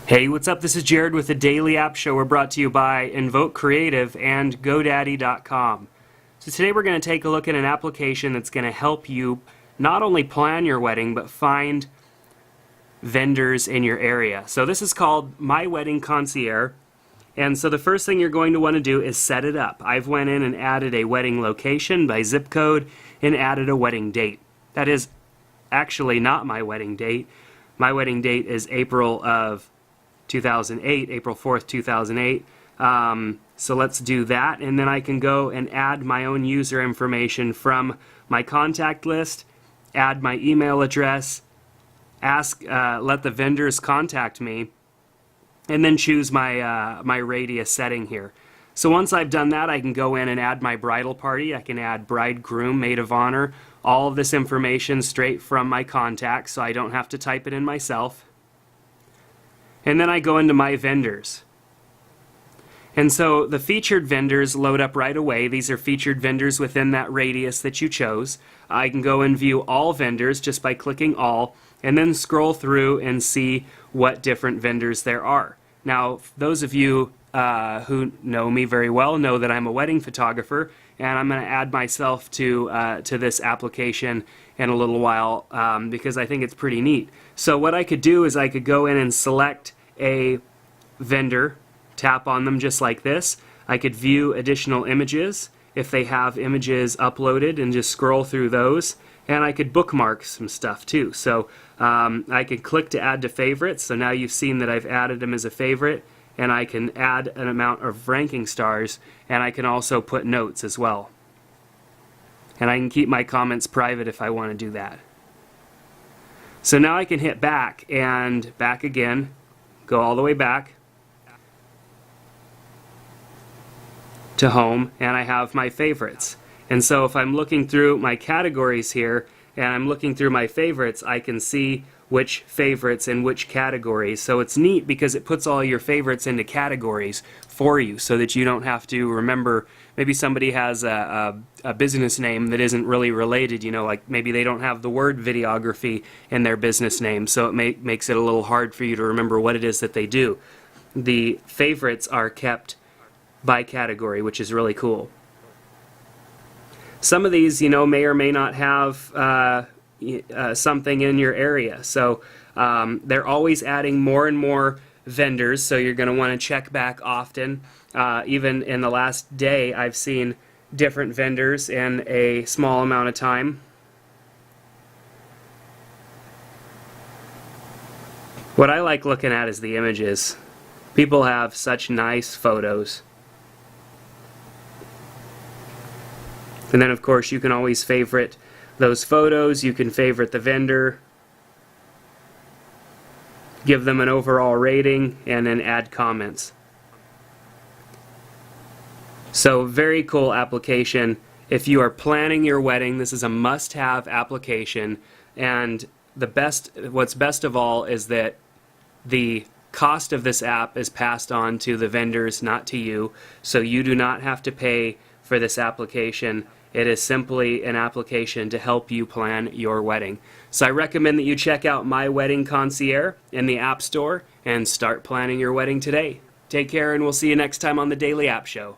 Hey, what's up? This is Jared with the Daily App Show. We're brought to you by Invoke Creative and GoDaddy.com. So today we're going to take a look at an application that's going to help you not only plan your wedding, but find vendors in your area. So this is called My Wedding Concierge. And so the first thing you're going to want to do is set it up. I've went in and added a wedding location by zip code and added a wedding date. That is actually not my wedding date. My wedding date is April 4th, 2008. So let's do that, and then I can go and add my own user information from my contact list, add my email address, let the vendors contact me, and then choose my radius setting here. So once I've done that, I can go in and add my bridal party. I can add bridegroom, maid of honor, all of this information straight from my contacts, so I don't have to type it in myself. And then I go into my vendors. And so the featured vendors load up right away. These are featured vendors within that radius that you chose. I can go and view all vendors just by clicking all, and then scroll through and see what different vendors there are. Now, those of you who know me very well know that I'm a wedding photographer, and I'm going to add myself to this application in a little while because I think it's pretty neat. So what I could do is I could go in and select a vendor, tap on them just like this. I could view additional images if they have images uploaded and just scroll through those, and I could bookmark some stuff too. So I could click to add to favorites, so now you've seen that I've added them as a favorite, and I can add an amount of ranking stars, and I can also put notes as well. And I can keep my comments private if I want to do that. So now I can hit back and back again, go all the way back to home, and I have my favorites. And so if I'm looking through my categories here and I'm looking through my favorites, I can see which favorites in which categories. So it's neat because it puts all your favorites into categories for you so that you don't have to remember. Maybe somebody has a business name that isn't really related, you know, like maybe they don't have the word videography in their business name, so it makes it a little hard for you to remember what it is that they do. The favorites are kept by category, which is really cool. Some of these, you know, may or may not have something in your area. So they're always adding more and more vendors, so you're going to want to check back often. Even in the last day, I've seen different vendors in a small amount of time. What I like looking at is the images. People have such nice photos. And then of course you can always favorite those photos, you can favorite the vendor, give them an overall rating, and then add comments. So very cool application. If you are planning your wedding, this is a must-have application, and what's best of all is that the cost of this app is passed on to the vendors, not to you, so you do not have to pay for this application. It is simply an application to help you plan your wedding. So I recommend that you check out My Wedding Concierge in the App Store and start planning your wedding today. Take care, and we'll see you next time on the Daily App Show.